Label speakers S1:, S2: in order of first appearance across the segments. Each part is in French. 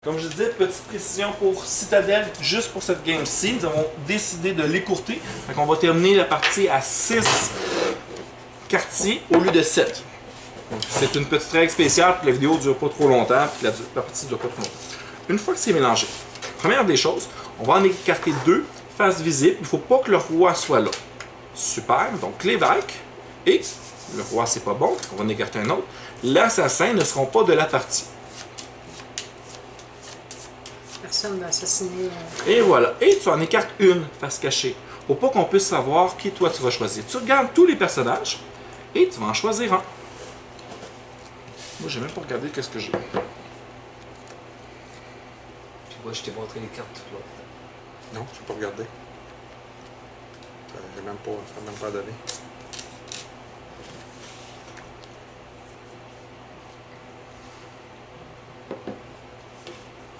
S1: Comme je disais, petite précision pour Citadel, juste pour cette game-ci, nous avons décidé de l'écourter. On va terminer la partie à 6 quartiers au lieu de 7. C'est une petite règle spéciale pour que la vidéo ne dure pas trop longtemps et que la partie ne dure pas trop longtemps. Une fois que c'est mélangé, première des choses, on va en écarter 2 faces visibles. Il ne faut pas que le roi soit là. Super, donc l'évêque et le roi c'est pas bon, on va en écarter un autre. L'assassin ne seront pas de la partie.
S2: Personne n'a assassiné.
S1: Et voilà. Et tu en écartes une face cachée. Pour pas qu'on puisse savoir qui toi tu vas choisir. Tu regardes tous les personnages et tu vas en choisir un. Moi, j'ai même pas regardé qu'est-ce que j'ai.
S3: Puis moi, je t'ai montré les cartes. Là.
S4: Non, je n'ai pas regardé. J'ai même pas donné.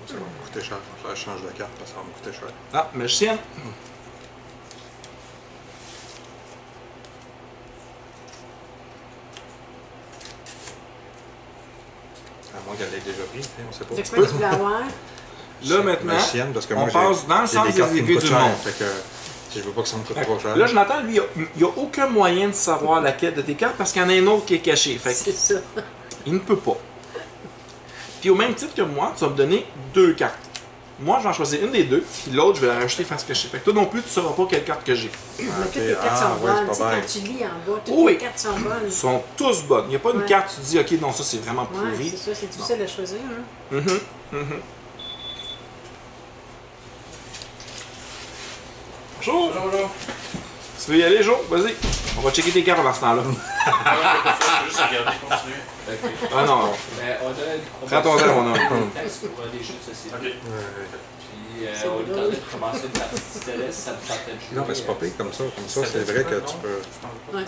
S4: Ça va me coûter cher. Je change de carte parce que ça va me coûter cher.
S1: Ah, magicienne.
S4: À moins qu'elle l'ait déjà pris, on sait pas.
S2: De quoi tu voulais avoir?
S1: Là, maintenant,
S4: Magicienne, parce que
S1: on
S4: moi,
S1: passe dans le
S4: j'ai
S1: sens
S4: des
S1: des
S4: cartes qui me
S1: aiguilles
S4: coûtent
S1: du
S4: cher.
S1: monde.
S4: Fait que je veux pas que ça me coûte trop cher.
S1: Là, Jonathan, lui, il n'y a aucun moyen de savoir laquelle de tes cartes parce qu'il y en a une autre qui est cachée. Fait que
S2: C'est ça.
S1: il ne peut pas. Puis au même titre que moi, tu vas me donner 2 cartes. Moi, je vais en choisir une des 2, puis l'autre, je vais la rajouter face cachée. Fait que toi non plus, tu ne sauras pas quelle carte que j'ai.
S2: Mais toutes les cartes sont
S4: ouais,
S2: bonnes.
S4: c'est
S2: Tu sais,
S4: pas
S2: quand
S4: bête.
S2: tu lis en bas, toutes
S1: Oui.
S2: les cartes sont bonnes.
S1: Ils sont tous bonnes. Il n'y a pas une
S2: Ouais.
S1: carte, tu dis, ok, non, ça c'est vraiment
S2: Ouais,
S1: pourri.
S2: c'est ça, c'est difficile à choisir. Hein?
S1: Mhm, mhm. Bonjour!
S5: Bonjour.
S1: Tu veux y aller, Jo? Vas-y. On va checker tes cartes pendant ce temps-là.
S5: Juste regarder, continuer.
S1: Ah non, non.
S3: Mais on a
S1: Prends ton temps, mon homme.
S3: des tests pour des jeux de société.
S5: Ok.
S3: Puis
S2: C'est
S3: on est en
S2: drôle.
S3: train de commencer une partie de Citadel, ça me tentait de jouer.
S4: Non, mais c'est pas pire comme ça. Comme ça, c'est vrai que tu peux.
S2: Ouais.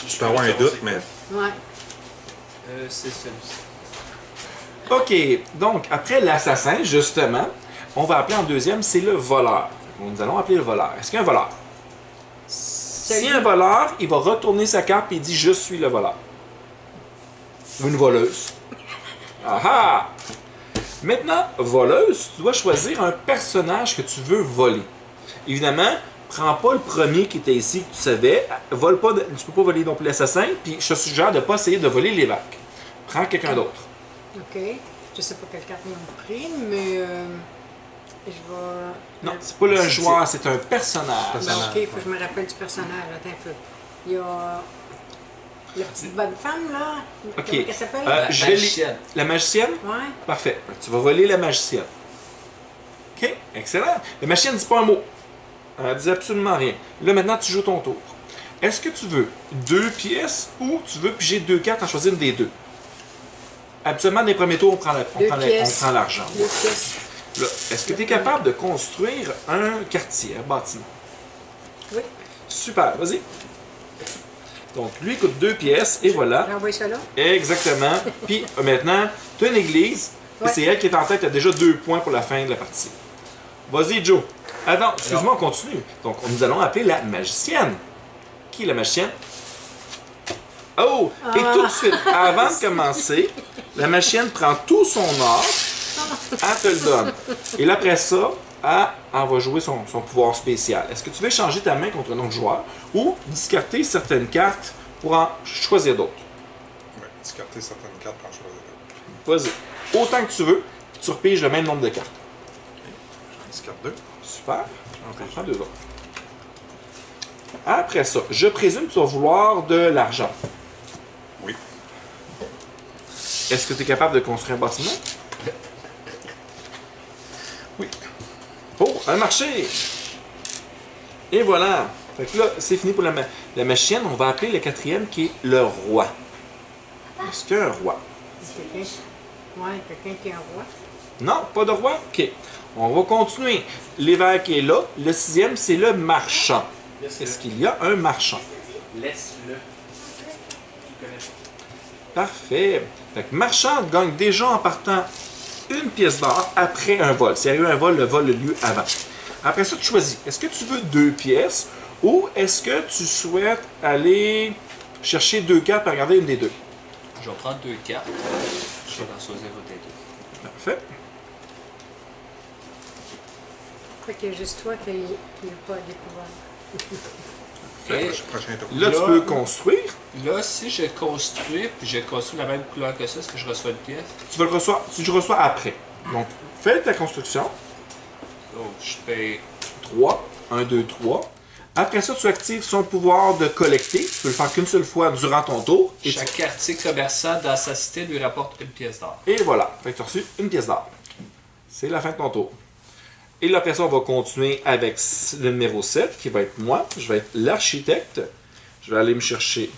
S4: Tu peux avoir un doute, mais.
S2: Ouais.
S3: C'est celui-ci.
S1: Ok, donc après l'assassin, justement, on va appeler en deuxième, c'est le voleur. Nous allons appeler le voleur. Est-ce qu'il y a un voleur? Si un voleur, il va retourner sa carte et il dit « Je suis le voleur ». Ou une voleuse. Ah ah! Maintenant, voleuse, tu dois choisir un personnage que tu veux voler. Évidemment, prends pas le premier qui était ici, que tu savais. Vole pas, tu peux pas voler non plus l'assassin, puis je te suggère de ne pas essayer de voler l'évêque. Prends quelqu'un d'autre.
S2: OK. Je sais pas quelle carte ils ont pris, mais je vais.
S1: Non, c'est pas le joueur, c'est un personnage.
S2: OK, il faut que je me rappelle du personnage. Attends un peu. Il y a. La petite bonne femme, là.
S1: OK.
S2: Comment elle s'appelle?
S1: Je vais
S3: magicienne.
S1: La magicienne?
S2: Ouais.
S1: Parfait. Tu vas voler la magicienne. OK, excellent. La magicienne ne dit pas un mot. Elle ne dit absolument rien. Là, maintenant, tu joues ton tour. Est-ce que tu veux 2 pièces ou tu veux piger 2 cartes en choisir une des 2? Habituellement, dans les premiers tours, on prend l'argent.
S2: 2 pièces.
S1: Là, est-ce que tu es capable de construire un quartier, un bâtiment?
S2: Oui.
S1: Super, vas-y. Donc, lui, il coûte 2 pièces et voilà.
S2: J'ai envoyé ça là.
S1: Exactement. Puis maintenant, tu as une église. Et
S2: Ouais.
S1: c'est elle qui est en tête. Tu as déjà 2 points pour la fin de la partie. Vas-y, Joe. Attends, excuse-moi, on continue. Donc, nous allons appeler la magicienne. Qui est la magicienne? Oh! Et tout de suite, avant de commencer, la magicienne prend tout son or. Elle te le donne. Et là, après ça, elle va jouer son pouvoir spécial. Est-ce que tu veux changer ta main contre un autre joueur ou discarter certaines cartes pour en choisir d'autres?
S4: Ouais, discarter certaines cartes pour en choisir d'autres.
S1: Vas-y. Autant que tu veux, puis tu repiges le même nombre de cartes.
S4: J'en discarte 2.
S1: Super. On prend 2 autres. Après ça, je présume que tu vas vouloir de l'argent.
S4: Oui.
S1: Est-ce que tu es capable de construire un bâtiment? Oui. Oh, un marché! Et voilà. Fait que là, c'est fini pour la magicienne. On va appeler le 4e qui est le roi. Est-ce qu'il y a un roi?
S2: Quelqu'un. Ouais, quelqu'un qui est un roi.
S1: Non, pas de roi? OK. On va continuer. L'évêque est là. Le 6e, c'est le marchand. Est-ce qu'il y a un marchand?
S3: Laisse-le. Je connais pas.
S1: Parfait. Fait que marchand gagne déjà en partant une pièce d'or après un vol. S'il y a eu un vol, le vol a lieu avant. Après ça, tu choisis. Est-ce que tu veux 2 pièces ou est-ce que tu souhaites aller chercher 2 cartes et regarder une des 2?
S3: Je vais prendre 2 cartes. Je vais en choisir une des deux.
S1: Parfait.
S2: Fait qu'il y a juste toi qui n'a pas découvert.
S3: Et
S4: Prochain tour.
S1: Là, tu peux construire.
S3: là, si je construis, puis je construis la même couleur que ça, est-ce que je reçois une pièce?
S1: Tu le reçois après. Donc, fais ta construction.
S3: Donc, je paye
S1: 3. 1, 2, 3. Après ça, tu actives son pouvoir de collecter. Tu peux le faire qu'une seule fois durant ton tour. Et,
S3: chaque quartier commerçant dans sa cité lui rapporte une pièce d'or.
S1: et voilà. Fait que tu as reçu une pièce d'or. C'est la fin de ton tour. Et là, après ça, on va continuer avec le numéro 7, qui va être moi. Je vais être l'architecte. Je vais aller me chercher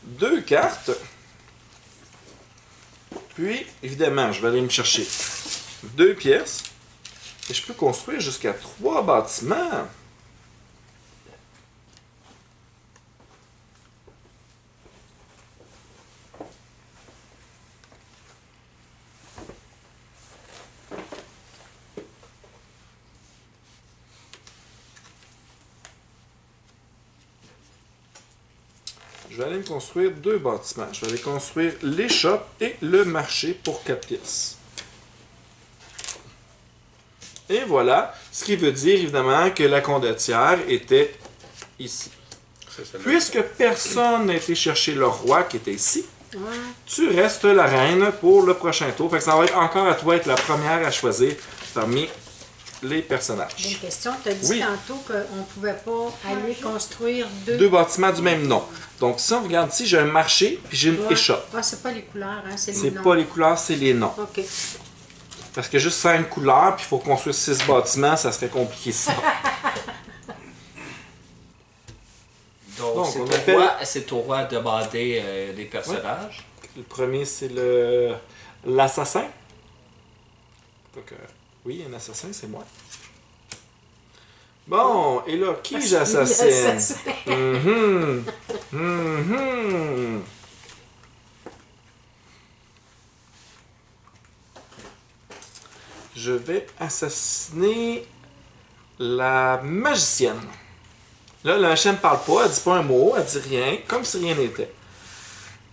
S1: 2 cartes. Puis, évidemment, je vais aller me chercher 2 pièces. Et je peux construire jusqu'à 3 bâtiments. Je vais aller me construire 2 bâtiments. Je vais aller construire l'échoppe et le marché pour 4 pièces. Et voilà, ce qui veut dire évidemment que la condottière était ici.
S4: C'est celle-là.
S1: Puisque personne n'a été chercher le roi qui était ici,
S2: Ouais.
S1: tu restes la reine pour le prochain tour. Fait que ça va être encore à toi être la première à choisir parmi les personnages.
S2: J'ai une question. Tu as dit
S1: Oui.
S2: tantôt qu'on ne pouvait pas aller construire
S1: 2 bâtiments du même nom. Donc si on regarde ici, j'ai un marché puis j'ai une
S2: Ouais.
S1: échoppe.
S2: Ah, c'est pas les couleurs, hein, c'est les
S1: C'est
S2: noms.
S1: pas les couleurs, c'est les noms.
S2: OK.
S1: Parce que juste 5 couleurs, puis il faut construire 6 bâtiments, ça serait compliqué ça.
S3: Donc,
S1: Donc,
S3: c'est
S1: on
S3: au
S1: appelle-
S3: roi, c'est au roi de demander des personnages.
S1: Le premier, c'est l'assassin. Donc, oui, un assassin, c'est moi. Bon, et là, qui j'assassine?
S2: L'assassin.
S1: Mhm. Mhm. Je vais assassiner la magicienne. Là, la magicienne ne parle pas, elle dit pas un mot, elle dit rien, comme si rien n'était.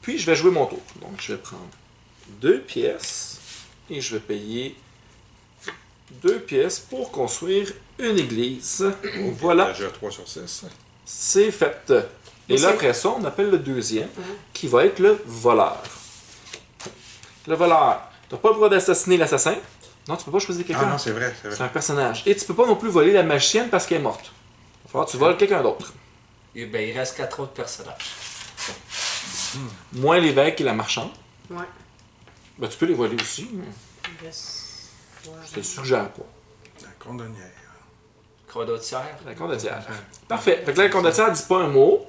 S1: Puis, je vais jouer mon tour. Donc, je vais prendre 2 pièces et je vais payer 2 pièces pour construire une église. Voilà,
S4: Déjà 3 sur 6.
S1: c'est fait. Et là, après ça, on appelle le deuxième, qui va être le voleur. Le voleur, tu n'as pas le droit d'assassiner l'assassin. Non, tu peux pas choisir
S4: Ah
S1: quelqu'un.
S4: non, c'est vrai, c'est
S1: C'est
S4: vrai.
S1: un personnage. Et tu peux pas non plus voler la magicienne parce qu'elle est morte. Il va falloir que tu voles quelqu'un d'autre.
S3: Et ben, il reste 4 autres personnages.
S1: Moins l'évêque et la marchande.
S2: Ouais.
S1: Ben, tu peux les voler aussi, mais je te le suggère pas.
S4: La condamnière.
S3: Condottière.
S1: La condottière. Parfait. Fait que là, la condottière dit pas un mot.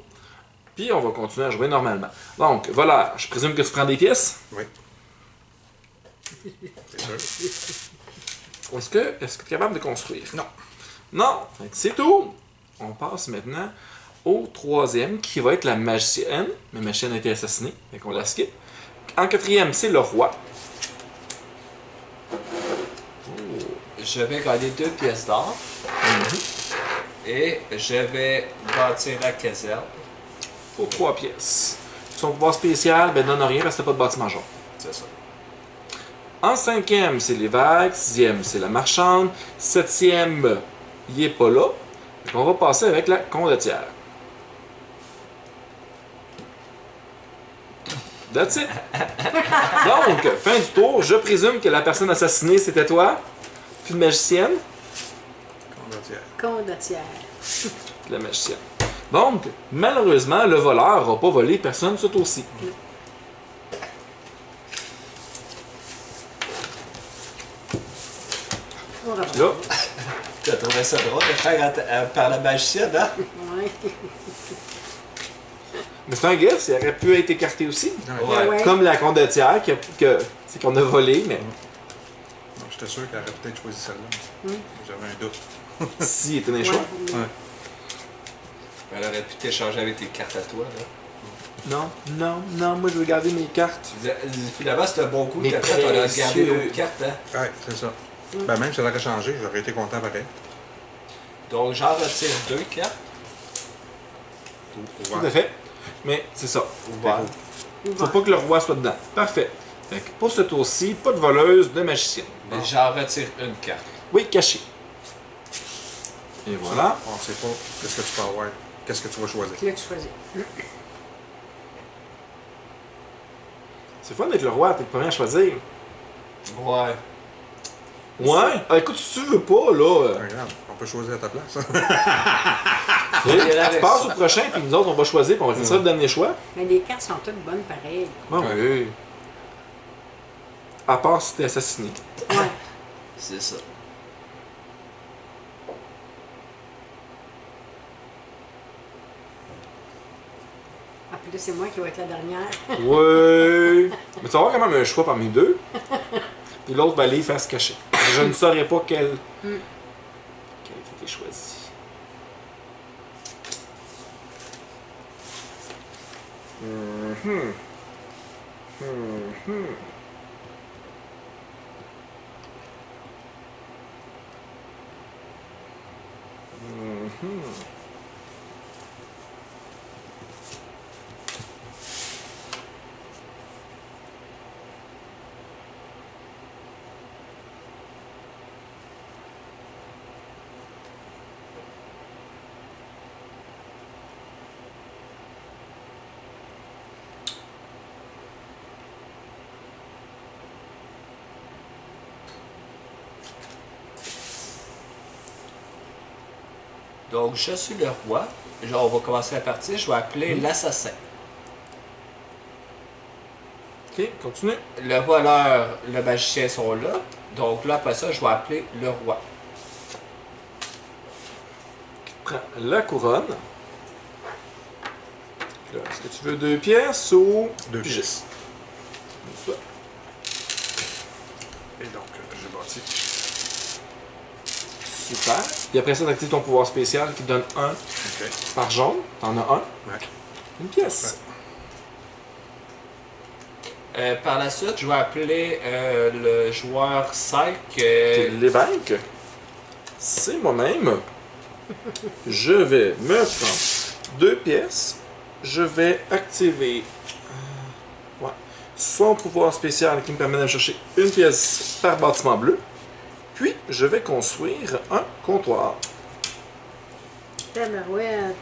S1: Puis on va continuer à jouer normalement. Donc, voilà. Je présume que tu prends des pièces.
S4: Oui. C'est sûr.
S1: Est-ce que tu es capable de construire?
S4: Non.
S1: Non. Fait que c'est tout. On passe maintenant au troisième, qui va être la magicienne. La magicienne a été assassinée. Fait qu'on la skip. En quatrième, c'est le roi.
S3: Je vais gagner 2 pièces d'or. Et je vais bâtir la caserne.
S1: Pour 3 pièces. Son pouvoir spécial, ben donne rien parce que t'as pas de bâtiment jaune.
S3: C'est ça.
S1: En cinquième, c'est l'évêque. Sixième, c'est la marchande. Septième, il est pas là. Donc, on va passer avec la condottière. That's it. Donc, fin du tour. Je présume que la personne assassinée, c'était toi. Puis une magicienne.
S4: Condottière.
S2: Condottière.
S1: La magicienne. Donc, malheureusement, le voleur n'a pas volé personne ce tour-ci.
S2: On va
S1: Là,
S3: Tu as trouvé ça drôle de faire par la magicienne, hein?
S2: Ouais.
S1: mais c'est un guess, il aurait pu être écarté aussi.
S3: Ouais.
S2: Ouais.
S1: Comme la condottière, c'est qu'on a volé, mais
S4: Non, j'étais sûr qu'elle aurait peut-être choisi celle-là. J'avais un doute.
S1: si, il était dans les
S2: Ouais.
S1: choix.
S3: Elle aurait pu t'échanger avec tes cartes à toi, là.
S1: Non, moi je veux garder mes cartes.
S3: Finalement, c'est un bon coup
S1: Mais
S3: que t'as fait. On a gardé
S1: précieux.
S3: l'autre carte, hein?
S4: Ouais, c'est ça. Ben, même si elle aurait changé, j'aurais été content pareil.
S3: Donc, j'en retire 2 cartes.
S1: Tout à fait. Mais c'est ça.
S3: Ouvert.
S1: Faut pas que le roi soit dedans. Parfait. Fait que pour ce tour-ci, pas de voleuse, de magicienne.
S3: Mais j'en retire une carte.
S1: Oui, caché. Et voilà.
S4: On ne sait pas qu'est-ce que tu peux avoir. Qu'est-ce que tu vas choisir.
S2: Puis là, tu choisis.
S1: C'est fun d'être le roi, t'es le premier à choisir.
S3: Ouais.
S1: Ouais? Ah, écoute, si tu veux pas, là,
S4: Regarde, on peut choisir à ta place.
S1: tu passes au prochain, puis nous autres, on va choisir, puis on va faire ça le dernier choix.
S2: Mais les cartes sont toutes bonnes pareilles.
S1: Ah oui. À part si t'es assassiné.
S2: Ouais.
S3: C'est ça.
S2: Ah, puis là, c'est moi qui vais être la dernière.
S1: Ouais. Mais tu vas avoir quand même un choix parmi deux. Puis l'autre va aller faire se cacher. Je ne saurais pas quel été choisi.
S3: Donc, je suis le roi. Genre, on va commencer la partie. Je vais appeler l'assassin.
S1: Ok, continue.
S3: Le voleur, le magicien sont là. Donc là, après ça, je vais appeler le roi.
S1: Prends la couronne. Là, est-ce que tu veux 2 pièces ou...
S4: 2 pièces.
S1: Ça.
S4: Et donc, j'ai bâti.
S1: Super. Puis après ça, tu actives ton pouvoir spécial qui te donne 1
S4: OK.
S1: par jaune. T'en as un.
S4: Ouais.
S1: Une pièce.
S3: Par la suite, je vais appeler le joueur 5.
S1: L'évêque. C'est moi-même. Je vais me prendre 2 pièces. Je vais activer son pouvoir spécial qui me permet de chercher une pièce par bâtiment bleu. Puis, je vais construire un comptoir.
S2: Tabarouette.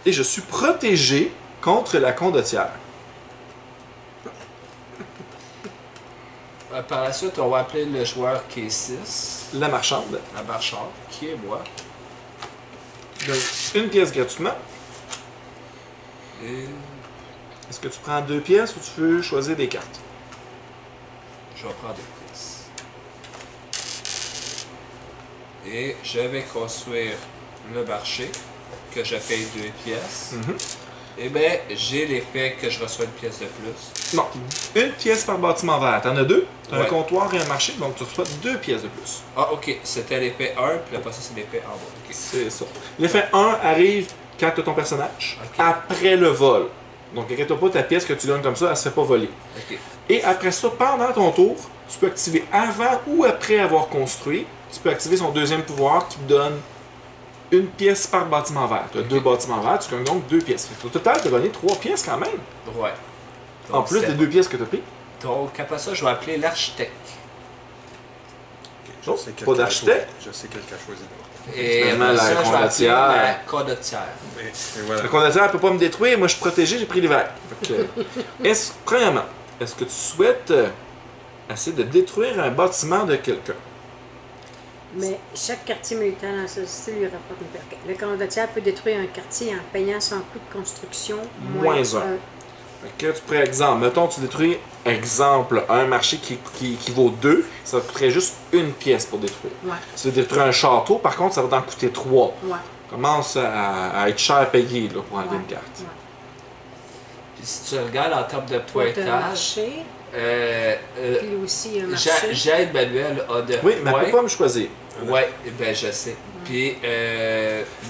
S1: Et je suis protégé contre la condottière.
S3: Par la suite, on va appeler le joueur qui est 6.
S1: La marchande.
S3: La marchande, qui est moi.
S1: Tu donnes une pièce gratuitement.
S3: Et
S1: Est-ce que tu prends 2 pièces ou tu veux choisir des cartes?
S3: je vais prendre des pièces. Et je vais construire le marché, que je paye 2 pièces. Et bien, j'ai l'effet que je reçois une pièce de plus.
S1: Non. Une pièce par bâtiment vert. T'en as 2. T'as un
S3: Ouais.
S1: comptoir et un marché, donc tu reçois 2 pièces de plus.
S3: Ah, ok, c'était l'épée 1, puis après ça, c'est l'épée en bas. Ok.
S1: C'est ça. L'effet 1 arrive quand tu as ton personnage,
S3: Ok.
S1: après le vol. Donc, inquiète pas, ta pièce que tu gagnes comme ça, elle se fait pas voler.
S3: Ok.
S1: Et après ça, pendant ton tour, tu peux activer avant ou après avoir construit, tu peux activer son deuxième pouvoir qui te donne une pièce par bâtiment vert. Tu as 2 bâtiments verts, tu gagnes donc 2 pièces. Fait que au total, tu as gagné 3 pièces quand même.
S3: Ouais.
S1: En
S3: Donc,
S1: plus
S3: c'est-
S1: des 2 pièces que tu as payées.
S3: Donc, après ça, je vais appeler l'architecte.
S1: Oh,
S4: Je sais
S1: pas
S4: quelqu'un
S1: d'architecte?
S4: Je sais quelqu'un a choisi.
S3: Et
S1: Finalement,
S3: après
S1: la
S3: ça, je vais appeler
S1: condottière.
S3: la condottière.
S4: Et voilà.
S1: Le condottière ne peut pas me détruire, moi je suis protégé, j'ai pris l'hiver. Premièrement, est-ce que tu souhaites essayer de détruire un bâtiment de quelqu'un?
S2: Mais chaque quartier militaire dans la société lui rapporte une perte. Le condottière peut détruire un quartier en payant son coût de construction
S1: Moins un. Fait que tu prends exemple, mettons tu détruis, exemple, un marché qui vaut 2, ça te coûterait juste une pièce pour détruire.
S2: Ouais,
S1: Si tu veux détruire un château, par contre, ça va t'en coûter 3.
S2: ouais.
S1: Commence à être cher à payer là, pour enlever
S2: Ouais.
S1: une carte.
S2: Ouais.
S3: Puis si tu regardes en termes de
S2: Toi, t'as un
S3: pointage,
S2: marché, puis aussi un marché.
S3: J'aide Manuel a de
S1: Oui, mais elle
S3: points.
S1: peut pas me choisir.
S3: Ouais, ben je sais. Puis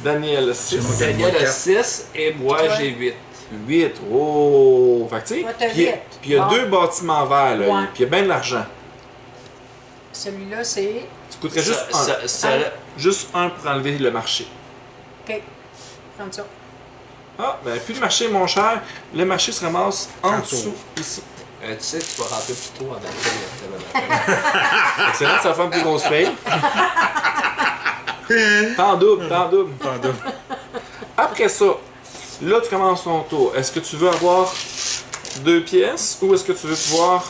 S1: Daniel 6.
S3: Daniel a 6 et moi
S2: Ouais.
S3: j'ai 8.
S1: 8. Oh! Fait que tu sais,
S2: Ouais, t'as
S1: puis
S2: 8.
S1: il y a
S2: Bon.
S1: 2 bâtiments verts, là,
S2: Ouais.
S1: puis il y a bien de l'argent.
S2: Celui-là, c'est.
S1: Tu coûterais juste un. Juste un pour enlever le marché.
S2: OK. Prends ça.
S1: Ah, ben plus le marché, mon cher. Le marché se ramasse en
S4: En
S1: dessous, ici.
S3: Tu sais, tu vas rentrer plus tôt en appel.
S1: Excellent, ça va faire une plus grosse paye. T'en double, t'en double.
S4: T'en double.
S1: Après ça, là, tu commences ton tour. Est-ce que tu veux avoir 2 pièces ou est-ce que tu veux pouvoir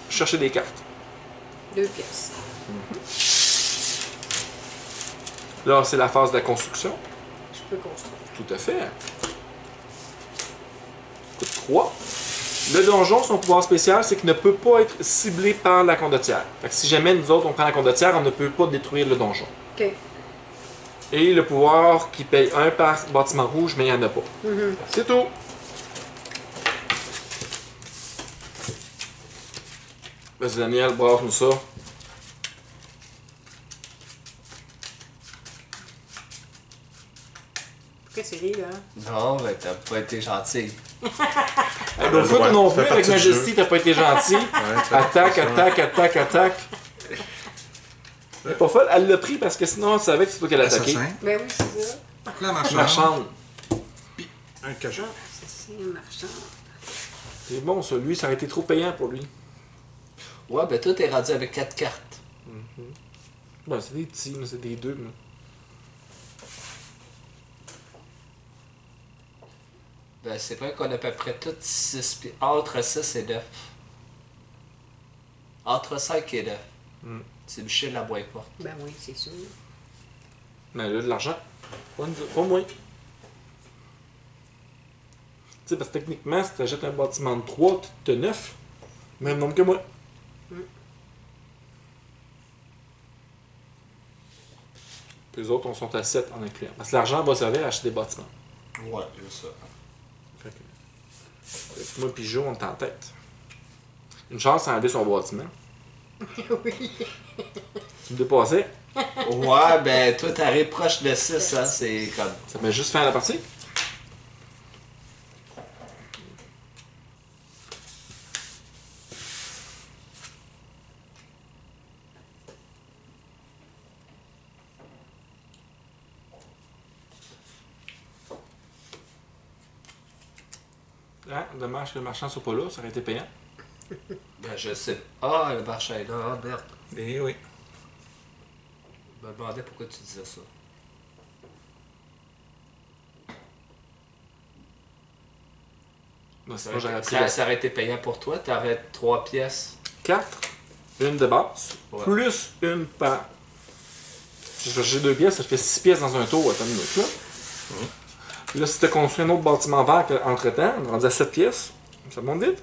S1: chercher des cartes?
S2: 2 pièces.
S1: Là, c'est la phase de la construction.
S2: Je peux construire.
S1: Tout à fait. Coûte 3. Le donjon, son pouvoir spécial, c'est qu'il ne peut pas être ciblé par la condottière. Fait que si jamais nous autres, on prend la condottière, on ne peut pas détruire le donjon.
S2: OK.
S1: Et le pouvoir qui paye 1 par bâtiment rouge, mais il n'y en a pas. C'est tout. Vas-y, Daniel, brasse-nous ça.
S2: Pourquoi c'est ri, là?
S3: Non, ben t'as pas été gentil.
S1: L'autre fois, toi non
S4: ça
S1: plus,
S4: fait
S1: avec
S4: partie du
S1: Majesty, t'as pas été gentil.
S4: Ouais, ça fait
S1: Attaque,
S4: partie du
S1: attaque, attaque, attaque. Elle est pas folle, elle l'a pris parce que sinon, elle savait que c'est toi qui allais attaquer.
S4: Assassin.
S2: Ben oui, c'est ça.
S4: La marchande.
S1: Marchande.
S4: Un cachet.
S2: C'est marchand.
S1: C'est bon, ça. Lui, ça aurait été trop payant pour lui.
S3: Ouais, ben toi t'es rendu avec 4 cartes.
S1: Ben, c'est des petits, mais c'est des 2. Mais...
S3: Ben c'est vrai qu'on a à peu près toutes 6 pièces. Entre 6 et 9. Entre 5 et 9. C'est bûcher la boîte pas.
S2: Ben oui, c'est sûr.
S1: Mais là, de l'argent. Pas moins. Tu sais, parce que techniquement, si tu achètes un bâtiment de 3, tu as 9. Même nombre que moi. Puis les autres, on sont à 7 en incluant. Parce que l'argent va servir à acheter des bâtiments.
S3: Ouais, c'est ça.
S1: Fait que moi puis Joe, on est en tête. Une chance à enlever son bâtiment.
S2: Oui.
S1: Tu me dépassais.
S3: Ouais, ben toi t'arrives proche de 6, hein, c'est comme.
S1: Ça met juste fin à la partie. Ah, dommage que le marchand soit pas là, ça aurait été payant.
S3: Ben je sais. Ah, le marché est là, ah merde.
S4: Eh oui.
S3: Je me demandais pourquoi tu disais ça.
S1: Non,
S3: Ça
S1: sinon, j'aurais
S3: aurait,
S1: pris
S3: été, ça aurait été payant pour toi, t'aurais 3 pièces.
S1: 4, une de base,
S3: Ouais.
S1: plus une par. J'ai 2 pièces, ça fait 6 pièces dans un tour, attends une minute là. Là, si tu as construit un autre bâtiment vert entre-temps, on est rendu à 7 pièces, ça monte vite.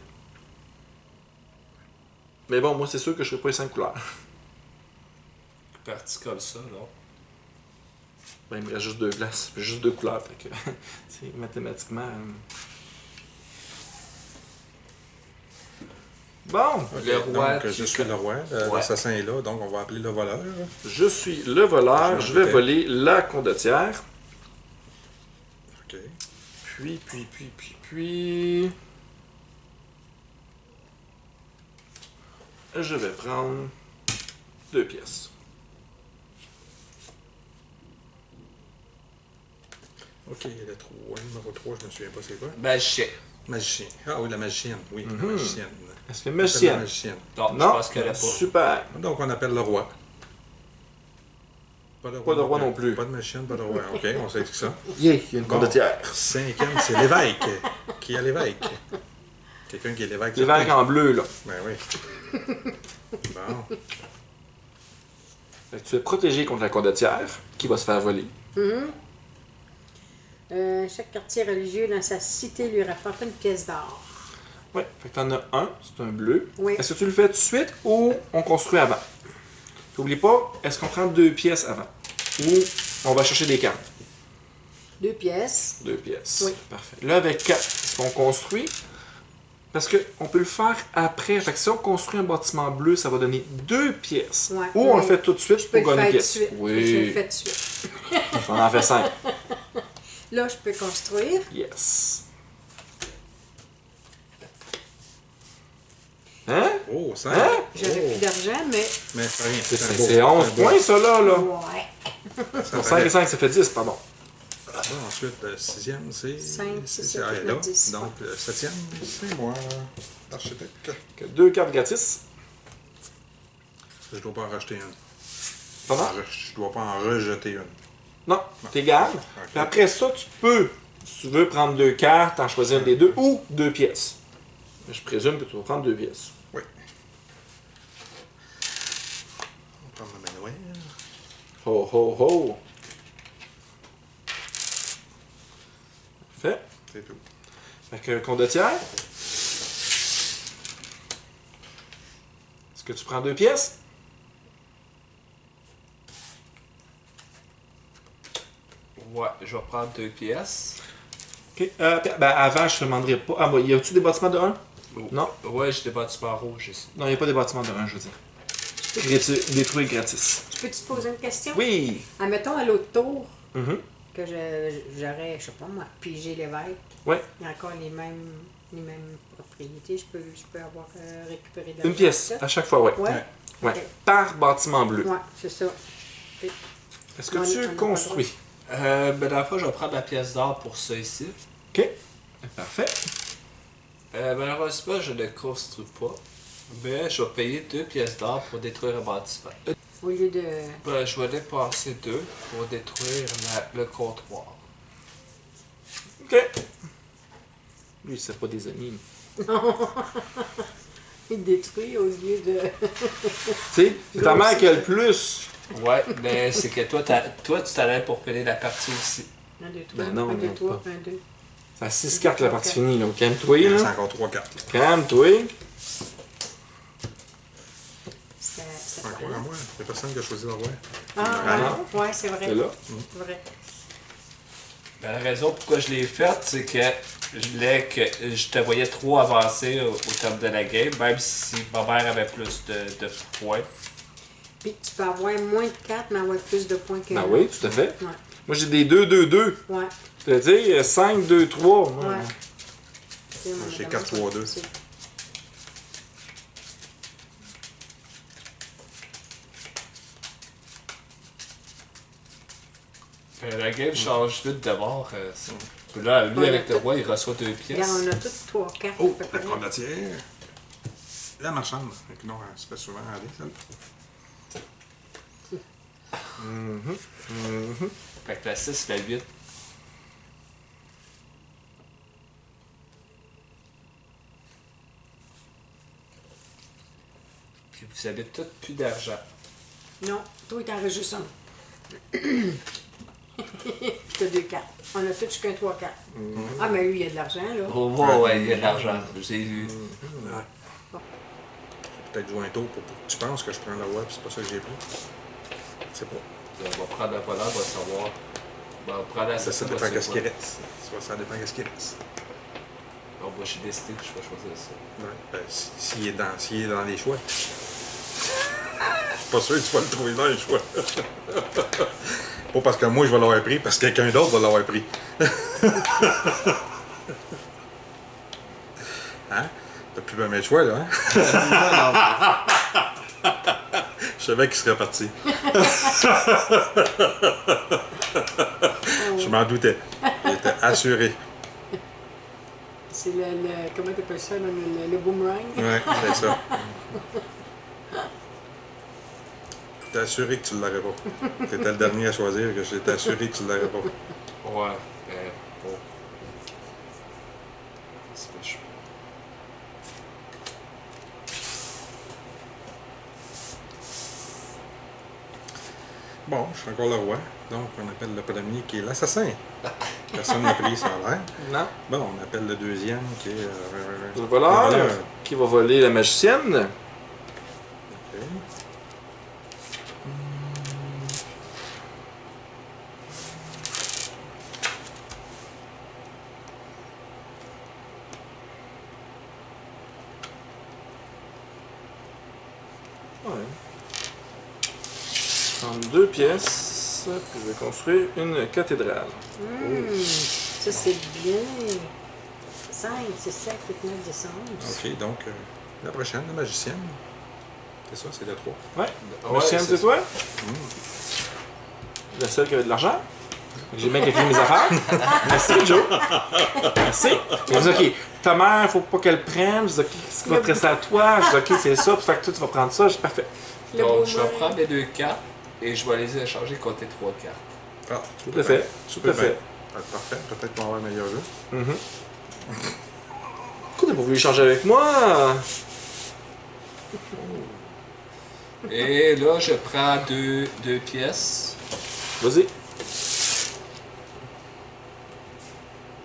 S1: Mais bon, moi, c'est sûr que je ne ferai pas les 5 couleurs.
S3: Parti comme ça, non?
S1: Ben, il me reste juste 2 places, puis juste 2 couleurs, fait que, c'est mathématiquement... Bon,
S4: Ok,
S3: Le roi,
S4: donc,
S3: tu-
S4: je suis le roi.
S3: Ouais.
S4: L'assassin est là, donc on va appeler le voleur.
S1: je suis le voleur, je vais voler la condottière.
S4: Ok.
S1: Puis... Je vais prendre 2 pièces.
S4: Ok, le 3, numéro 3, je me souviens pas c'est quoi.
S3: Magicien.
S4: Magicien. Ah oui, la magicienne. Oui, la magicienne.
S1: Est-ce que
S4: On appelle la
S1: magicienne?
S4: magicienne.
S3: Non, je
S1: Non,
S3: pense qu'elle a pas.
S1: super.
S4: Donc on appelle le roi.
S1: Pas de roi non plus.
S4: Pas de magicienne, pas de roi. Ok, on sait que ça.
S1: Yeah, il y a une
S4: Bon,
S1: condottière.
S4: 5e, c'est l'évêque. Qui est l'évêque? Quelqu'un qui est l'évêque.
S1: Les verres
S4: certain.
S1: en bleu, là.
S4: Ben oui. Bon.
S1: Fait que tu es protégé contre la condottière, qui va se faire voler.
S2: Chaque quartier religieux dans sa cité lui rapporte une pièce d'or.
S1: Ouais, fait que t'en as un, c'est un bleu.
S2: Oui.
S1: Est-ce que tu le fais tout de suite ou on construit avant? N'oublie pas, est-ce qu'on prend 2 pièces avant? Ou on va chercher des cartes?
S2: 2 pièces.
S1: 2 pièces.
S2: Oui.
S1: Parfait. Là, avec 4, est-ce qu'on construit? Parce qu'on peut le faire après. Fait que si on construit un bâtiment bleu, ça va donner 2 pièces.
S2: Ouais.
S1: Ou on le
S2: Oui.
S1: fait tout de suite
S2: Je peux
S1: pour
S2: le
S1: gagner
S2: faire
S1: une
S2: tout de
S1: pièce.
S2: suite. Je le
S1: Oui.
S2: fais tout de suite.
S1: On en fait 5.
S2: Là, je peux construire.
S1: Yes. Hein?
S4: Oh, 5.
S1: Hein?
S2: J'avais plus d'argent, mais.
S4: Mais c'est rien. un beau-
S1: C'est 11
S4: un beau-
S1: points, ça, là.
S2: Ouais.
S4: Ça
S1: Pour
S4: fait-
S1: 5 et 5, ça fait 10, pardon.
S4: Bon, ensuite, le 6e, c'est.
S2: 5,
S4: c'est
S2: 7,
S4: elle est
S2: 8,
S4: là.
S2: 10.
S4: Donc, le 7e, c'est moi, l'architecte.
S1: 2 cartes gratis.
S4: Je dois pas en racheter une.
S1: Pardon?
S4: Je dois pas en rejeter une.
S1: Non, t'égales. Puis après ça, tu peux, si tu veux, prendre 2 cartes, en choisir une des deux, ou 2 pièces. Je présume que tu vas prendre 2 pièces.
S4: Oui. On va prendre le Manuel.
S1: Ho, ho, ho. Parfait.
S4: C'est tout.
S1: Fait que condottière. Est-ce que tu prends 2 pièces?
S3: Ouais, je vais prendre 2 pièces.
S1: Ok. Ben avant, je te demanderai pas. Ah, y a-tu des bâtiments de 1? Non?
S3: Ouais, j'ai des bâtiments rouges ici.
S1: Non, il n'y a pas des bâtiments de 1, je veux dire. Détruire gratis.
S2: Je peux te poser une question?
S1: Oui!
S2: Admettons à l'autre tour
S1: Mhm.
S2: que j'aurais, je sais pas moi, pigé l'évêque.
S1: Ouais.
S2: Il y a encore les mêmes propriétés. Je peux avoir récupéré de l'argent
S1: Une pièce
S2: pour ça.
S1: à chaque fois, ouais.
S2: Ouais.
S1: Ouais.
S2: Ok.
S1: Par bâtiment bleu.
S2: Ouais, c'est ça.
S1: Est-ce que
S2: On a
S1: tu
S2: pas le
S1: construis?
S3: Ben dans le fond, je vais prendre ma pièce d'or pour ça ici.
S1: Ok. Parfait.
S3: Malheureusement, je ne construis pas. Mais je vais payer 2 pièces d'or pour détruire un bâtiment.
S2: Au lieu de.
S3: Ben, je vais dépenser 2 pour détruire le comptoir.
S1: Ok. Lui, c'est pas des amis.
S2: Il détruit au lieu de.
S1: Tu sais, c'est ta mère qui a le plus.
S3: Ouais, mais c'est que toi, tu t'allais pour payer la partie ici.
S2: 1, 2, 3,
S1: Ben non,
S2: 1, 2,
S1: non,
S2: 3,
S1: pas.
S2: 1, 2.
S1: Ça a 6 cartes la partie finie, là. Calme-toi,
S4: Il reste
S1: là.
S4: encore 3 cartes.
S1: Calme-toi.
S2: C'est
S4: Encore à moi. Il n'y a personne qui a choisi le roi.
S2: Ah,
S1: non.
S2: ouais, c'est vrai.
S1: C'est là.
S2: C'est vrai.
S3: Ben, la raison pourquoi je l'ai faite, c'est que je voulais que je te voyais trop avancer au terme de la game, même si ma mère avait plus de points.
S2: Puis tu peux avoir moins de 4, mais avoir plus de points que
S1: Ben oui, tout à fait.
S2: Ouais.
S1: Moi, j'ai des 2-2-2.
S2: Ouais.
S1: C'est-à-dire 5-2-3. Moi.
S2: Ouais.
S4: J'ai 4-3-2.
S3: La game change vite de bord. Là, lui, avec le roi, il reçoit 2 pièces.
S2: Regarde, on a toutes 3 cartes.
S4: Oh,
S2: à peu
S4: la
S2: près.
S4: condottière. La marchande. Donc, non, elle se fait souvent aller, celle.
S3: Fait que la 6, la 8. Puis vous avez toutes plus d'argent.
S2: Non, toi, il t'en reste juste un. Puis t'as 2 cartes. On a toutes jusqu'à 3 cartes. Ah, mais lui, il y a de l'argent, là.
S3: Oh, ouais, il y a de l'argent. J'ai lu.
S4: Peut-être jouer un tour pour que tu penses que je prends le roi, puis c'est pas ça que j'ai pris. C'est pas.
S3: On va prendre la voleur, on va savoir. On va prendre la
S4: Ça
S3: on va
S4: dépend qu'est-ce
S3: savoir.
S4: qu'il reste. Ça dépend qu'est-ce qu'il reste.
S3: Bon, moi, j'ai décidé que je vais choisir ça.
S4: Ouais. Ben, s'il est dans les choix. Je suis pas sûr que tu vas le trouver dans les choix. Pas parce que moi je vais l'avoir pris, parce que quelqu'un d'autre va l'avoir pris. Hein? T'as plus bien de choix, là, hein? Je savais qu'il serait parti. Je m'en doutais. J'étais assuré.
S2: C'est comment t'appelles ça, le boomerang?
S4: Ouais, c'est ça. J'étais assuré que tu l'aurais pas. T'étais le dernier à choisir, que j'étais assuré que tu l'aurais pas.
S3: Ouais, bon. C'est que je...
S4: Bon, je suis encore le roi. Donc, on appelle le premier qui est l'assassin. Personne n'a pris, ça a l'air.
S1: Non.
S4: Bon, on appelle le deuxième qui est...
S1: Le voleur,
S4: le voleur.
S1: qui va voler la magicienne.
S4: Ok.
S1: Ouais. Je vais prendre 2 pièces, puis je vais construire une cathédrale.
S2: Ça, c'est bien. 5, c'est 7, 8, 9, 10, 11.
S4: Ok, donc, la prochaine, la magicienne. C'est ça, c'est le 3.
S1: Ouais.
S3: Ouais,
S1: Magicienne,
S3: c'est
S1: c'est toi? La seule qui avait de l'argent. J'ai bien calculé mes affaires. Merci, Joe. Merci. Il m'a dit, OK, ta mère, faut pas qu'elle prenne. Je dis, OK, qu'est-ce qui va te rester à toi? Je dis, OK, c'est ça. Puis fait que toi, tu vas prendre ça. Je dis, parfait.
S2: Le
S3: Donc, je vais
S2: boomerang.
S3: prendre les 2 cartes. et je vais les échanger contre les 3 cartes.
S4: Ah,
S1: Tout à fait. Tout à fait.
S4: Parfait. Peut-être qu'on va avoir un meilleur jeu.
S1: Pourquoi t'as pas voulu échanger avec moi?
S3: Et là, je prends deux pièces.
S1: Vas-y.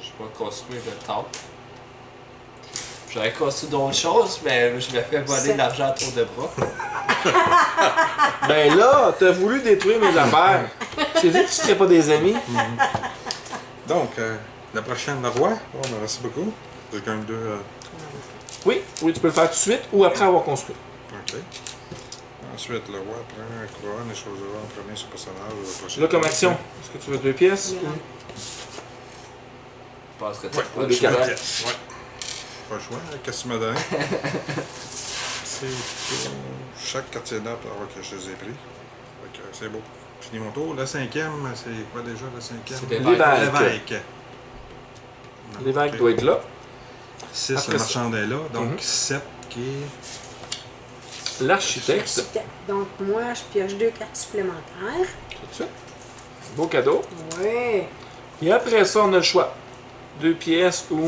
S3: Je vais construire le temple. J'aurais construit d'autres choses, mais je me fais voler
S2: C'est-
S3: l'argent à tour de bras.
S1: Ben là, t'as voulu détruire mes affaires. J'ai dit que tu serais pas des amis.
S4: Donc, la prochaine, le roi. Oh, ben, merci beaucoup. J'ai quand même deux.
S1: Oui, oui, tu peux le faire tout de suite ou après avoir construit.
S4: Ok. Ensuite, le roi prend un couronne et choisira en premier son personnage. la prochaine
S1: Là, comme
S4: fois.
S1: action, est-ce que tu veux 2 pièces?
S2: Miracle.
S3: Je pense que tu
S4: Ouais,
S3: pas
S1: des
S3: le choix.
S1: cartes.
S4: pièces. Ouais. Pas le choix. Qu'est-ce que tu m'as donné? C'est pour chaque quartier d'art alors que je les ai pris. Fait que c'est beau. Fini mon tour. Le cinquième, c'est quoi déjà le cinquième?
S3: C'est des
S1: L'évêque.
S4: L'évêque.
S1: L'évêque doit être là.
S4: 6,
S1: Après
S4: le
S1: ça.
S4: marchand est là. Donc
S1: Mhm.
S4: 7 qui est.
S1: L'architecte.
S2: Donc, moi, je pioche 2 cartes supplémentaires.
S1: Tout de suite. Beau cadeau.
S2: Oui.
S1: Et après ça, on a le choix. 2 pièces ou...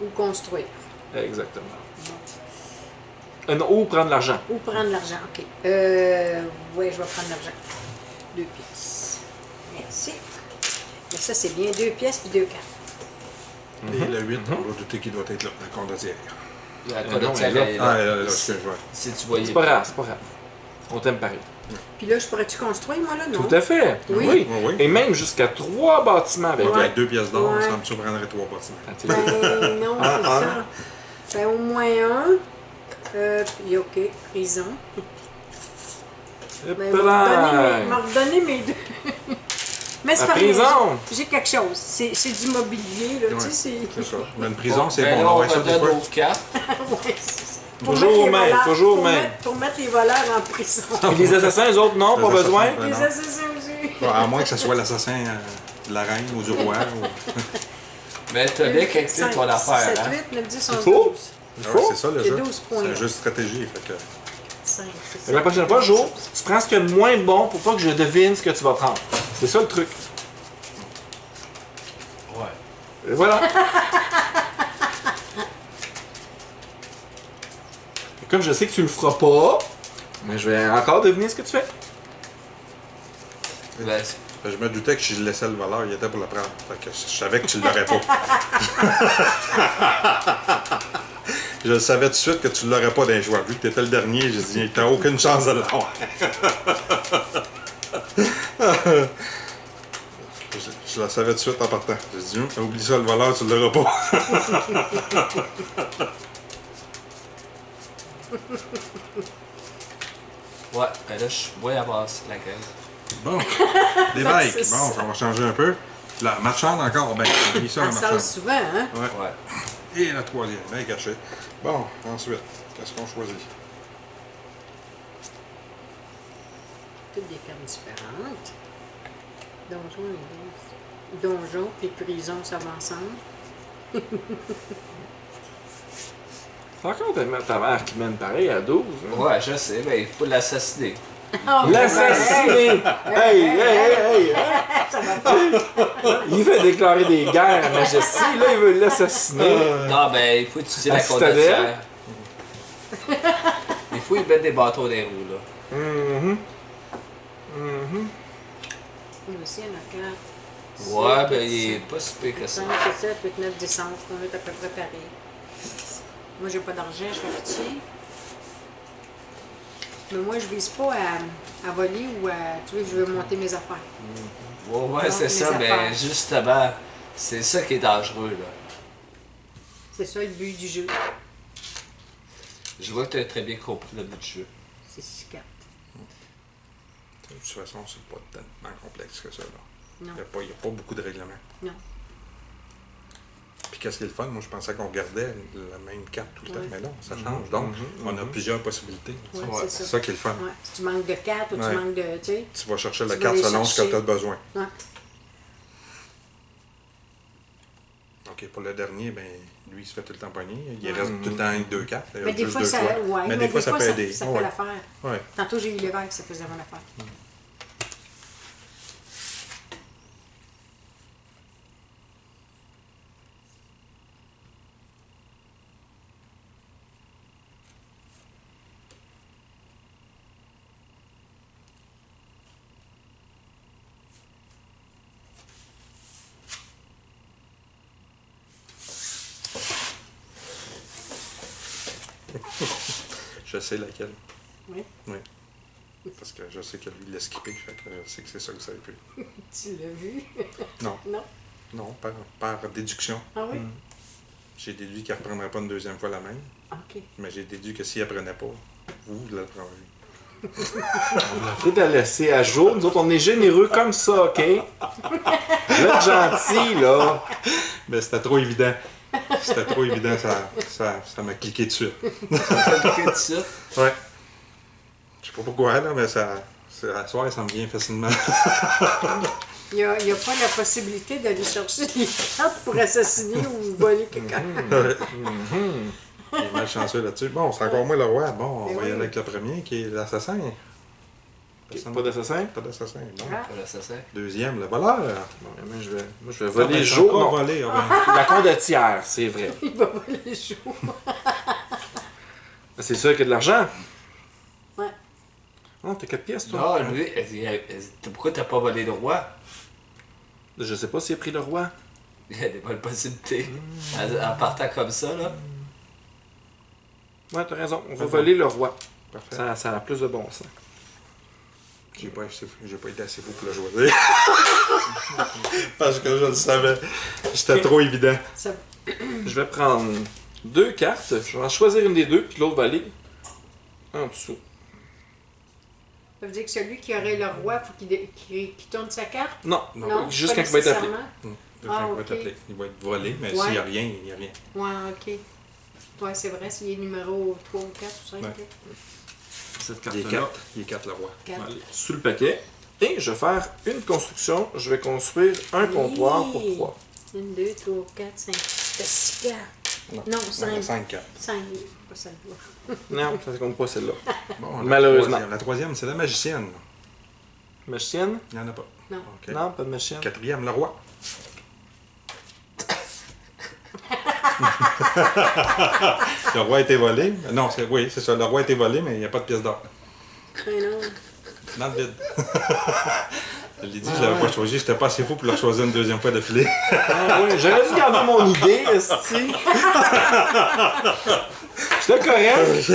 S2: Ou construire.
S1: Exactement. Non, ou prendre l'argent.
S2: Ou prendre l'argent. OK. Oui, je vais prendre l'argent. 2 pièces. Merci. Mais ça, c'est bien 2 pièces puis 2 cartes.
S4: Et le 8, on va douter qu'il doit être là, le condottière.
S3: La
S1: non,
S3: condottière
S1: mais là-
S3: est
S4: Ah,
S3: là.
S4: là, excuse, ouais.
S3: Si tu voyais.
S1: C'est pas grave, c'est pas grave. On t'aime pareil.
S2: Puis là, je pourrais-tu construire, moi, là? Non.
S1: Tout à fait.
S2: Oui.
S1: Oui.
S4: Oui, oui.
S1: Et même jusqu'à 3 bâtiments avec
S4: Donc,
S2: Ouais.
S4: avec 2 pièces d'or,
S2: Ouais.
S4: ça me surprendrait 3 bâtiments.
S1: Ah, tu-
S2: Ben non,
S1: Ah,
S2: c'est
S1: ah.
S2: ça. Ben au moins un. Puis OK, prison.
S1: Hop
S2: Ben,
S1: là.
S2: m'a redonné mes deux. Mais c'est
S1: La
S2: pas rien,
S1: prison.
S2: j'ai quelque chose. C'est du mobilier, là.
S4: Ouais,
S2: Tu sais,
S4: c'est ça. Mais une prison, c'est
S3: Ben
S4: bon.
S3: là, on
S4: Ouais, ça, des
S3: redonne
S4: fois.
S3: nos cartes.
S2: Ouais, c'est-
S1: Toujours
S2: mettre les
S1: même,
S2: voleurs-
S1: toujours
S2: pour
S1: même.
S2: mettre- Pour mettre les voleurs en prison.
S1: Et les assassins, eux autres, non,
S4: Les
S1: pas
S4: assassins,
S1: besoin.
S4: ben
S2: Les
S4: non.
S2: assassins aussi.
S4: Ouais, à moins que ce soit l'assassin de la reine ou du roi.
S3: Mais t'as bien calculé ton affaire,
S2: 7,
S3: hein?
S2: 8, 9, 10,
S1: Il
S2: 11,
S1: faut.
S2: 12.
S1: Il
S4: Ouais,
S1: faut.
S4: c'est ça le
S2: J'ai
S4: jeu.
S2: 12 points.
S4: C'est un jeu de stratégie. Fait que...
S2: 5,
S1: Et la prochaine fois, Jo, tu prends ce qu'il y a de moins bon pour pas que je devine ce que tu vas prendre. C'est ça le truc.
S3: Ouais.
S1: Et voilà. Et comme je sais que tu le feras pas, mais je vais encore deviner ce que tu fais.
S3: Ben,
S4: Je me doutais que si je laissais le voleur, il était pour le prendre. Fait que je savais que tu l'aurais pas. Je le savais tout de suite que tu l'aurais pas d'un joueur. Vu que tu étais le dernier, j'ai dit, t'as aucune chance de l'avoir. Je le savais tout de suite en partant. J'ai dit, oublie ça, le voleur, tu l'auras pas.
S3: ouais, ben là, je suis moins avancé la gueule.
S4: Bon, l'évêque.
S2: C'est
S4: Bon,
S2: ça.
S4: ça va changer un peu. La marchande encore, ben, on a mis ça en
S2: Ça
S4: marchande.
S2: sort souvent, hein?
S4: Ouais.
S3: Ouais.
S4: Et la troisième, bien cachée. Bon, ensuite, qu'est-ce qu'on choisit?
S2: Toutes des cartes différentes. Donjon et donjon puis prison, ça va ensemble.
S1: C'est encore ta mère qui mène pareil à 12. hein.
S3: Ouais, je sais, mais il faut l'assassiner.
S2: Oh,
S1: L'assassiner! Hey, hey, hey, hey! hein? Il veut déclarer des guerres à Majesty, là, il veut l'assassiner.
S3: Non, ben, il faut utiliser
S1: La
S3: la
S1: citadelle.
S3: condottière. Il faut y mettre des bâtons des roues, là.
S1: Mhm.
S2: Lui aussi, il y en a 4.
S3: Ouais, ben, il est pas si pire que ça.
S2: 5, 7, 8, 9, 10, 11. On est à peu près pareil. Moi, j'ai pas d'argent, je fais pitié. Mais moi, je vise pas à voler ou à. Tu vois, je veux monter mes affaires.
S3: Ouais, c'est
S2: les
S3: ça, mais
S2: affaires.
S3: justement, c'est ça qui est dangereux, là.
S2: C'est ça le but du jeu.
S3: Je vois que tu as très bien compris le but du jeu.
S2: C'est 6 cartes.
S4: De toute façon, c'est pas tellement complexe que ça. Là.
S2: Non.
S4: Il n'y a pas beaucoup de règlements.
S2: Non.
S4: Puis qu'est-ce qui est le fun? Moi, je pensais qu'on gardait la même carte tout le temps,
S2: Ouais.
S4: mais non, ça change. Donc, on a plusieurs possibilités.
S2: Ouais,
S3: Ouais,
S2: c'est
S4: C'est
S2: ça.
S4: ça qui est le fun.
S2: Ouais. Si tu manques de cartes ou
S4: Ouais.
S2: tu manques de. Tu sais.
S4: Tu vas chercher la
S2: Tu vas
S4: carte
S2: les
S4: selon ce que
S2: chercher.
S4: tu as besoin.
S2: Ouais.
S4: OK, pour le dernier, ben, lui, il se fait tout le temps pogner. Il reste tout le temps avec 2 cartes. Il y a
S2: Mais des
S4: juste
S2: fois,
S4: 2
S2: ça,
S4: choix.
S2: ouais,
S4: Mais des fois, ça peut aider.
S2: Ça fait
S4: Ouais.
S2: l'affaire.
S4: Ouais.
S2: Tantôt, j'ai eu l'évêque, ça faisait mon affaire.
S4: Je sais laquelle.
S2: Oui.
S4: Oui. Parce que je sais que lui, il l'a skippé, fait que je sais que c'est ça que vous savez plus.
S2: Tu l'as vu?
S4: Non,
S2: Non?
S4: non, par déduction.
S2: Ah oui?
S4: J'ai déduit qu'il ne reprendrait pas une deuxième fois la même,
S2: OK.
S4: mais j'ai déduit que s'il ne apprenait pas, vous la prendriez.
S1: Faut la laisser à jour. Nous autres, on est généreux comme ça, OK? Vous êtes gentils, là.
S4: Mais c'était trop évident. C'était trop évident, ça m'a cliqué dessus.
S3: T'as de ça.
S4: Ouais. Je sais pas pourquoi, là, mais à soir, ça me vient facilement.
S2: Il n'y a pas la possibilité d'aller chercher des cartes pour assassiner ou voler quelqu'un.
S4: Il est malchanceux là-dessus. Bon, c'est encore moi le roi. Bon, on
S2: Mais
S4: va y
S2: oui.
S4: aller avec le premier, qui est l'assassin.
S1: Pas d'assassin?
S4: Pas d'assassin. Bon.
S2: Ah.
S3: Voilà, ça c'est.
S4: Deuxième, le voleur.
S1: Moi, je vais voler
S4: Ah,
S1: jour.
S4: encore
S1: Non,
S4: volé. Ah, ben.
S1: la condottière, c'est vrai.
S2: Il va voler le jour.
S1: C'est sûr qu'il y a de l'argent.
S2: Ouais.
S1: Non, t'as 4 pièces, toi.
S3: Non, lui, pourquoi t'as pas volé le roi?
S1: Je sais pas s'il a pris le roi.
S3: Il y a des bonnes possibilités. En partant comme ça, là.
S1: Ouais, t'as raison. On va voler le roi.
S4: Parfait.
S1: Ça a plus de bon sens.
S4: J'ai pas été assez fou pour le choisir. Parce que je le savais. C'était trop évident.
S2: Ça...
S1: Je vais prendre 2 cartes. Je vais en choisir une des deux, puis l'autre va aller en dessous.
S2: ça veut dire que celui qui aurait le roi, il faut qu'il tourne sa carte?
S1: Non,
S2: Non,
S1: juste
S2: pas
S1: quand il va être appelé.
S2: nécessairement.
S4: Il
S2: Ah,
S4: va être
S2: ok.
S4: appelé. Il va être volé, mais
S2: Ouais.
S4: s'il n'y a rien, il n'y a rien.
S2: Ouais, OK. Ouais, c'est vrai, s'il est numéro 3 ou 4 ou 5.
S4: Ouais.
S1: Cette
S4: Il est
S1: carte-là.
S4: 4. Il est 4 le roi.
S1: va aller sous le paquet. Et je vais faire une construction. Je vais construire un comptoir pour 3.
S2: 1, 2, 3, 4, 5. C'était 6 cartes. Non, 5.
S4: 5 4.
S2: 5, pas celle-là.
S1: Non, ça ne compte pas celle-là.
S4: Bon,
S1: Malheureusement.
S4: La troisième, c'est la magicienne.
S1: Magicienne?
S4: Il n'y en a pas.
S2: Non.
S4: OK.
S1: Non, pas de magicienne.
S4: Quatrième, le roi. Le roi a été volé. Non, oui, c'est ça. Le roi a été volé, mais il n'y a pas de pièce d'or.
S2: Mais non.
S4: Dans le vide. Je l'ai dit, je l'avais pas choisi. J'étais pas assez fou pour le choisir une deuxième fois d'affilée.
S1: Ah oui, j'aurais dû garder mon idée, esti. J'étais correct.
S2: Je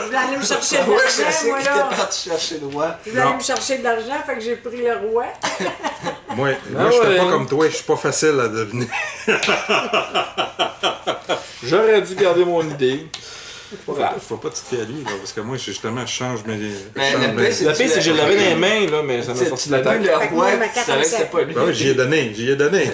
S2: voulais aller me chercher de
S3: Ouais, je
S2: l'argent,
S3: sais
S2: moi,
S3: que
S2: là.
S3: t'es parti chercher le roi.
S2: Je voulais aller
S4: Non.
S2: me chercher de l'argent, fait que j'ai pris le roi.
S4: Moi,
S1: Ah
S4: j'étais
S1: ouais.
S4: pas comme toi. Je suis pas facile à deviner.
S1: J'aurais dû garder mon idée. Pas grave.
S4: Faut pas te fier à lui, là, parce que moi, justement, je change mes.
S3: Mais
S4: je change
S3: le
S4: mes-
S3: pire, c'est-
S1: La pire, c'est que je l'avais dans les mains, là, mais ça m'a sorti de la
S3: Tu l'as vu,
S1: tête.
S3: le
S2: Fait que
S3: roi,
S2: moi, ma
S3: tu
S2: carte
S3: savais que
S2: en
S3: c'était
S2: sac.
S3: pas lui.
S4: Ben oui, j'y ai donné.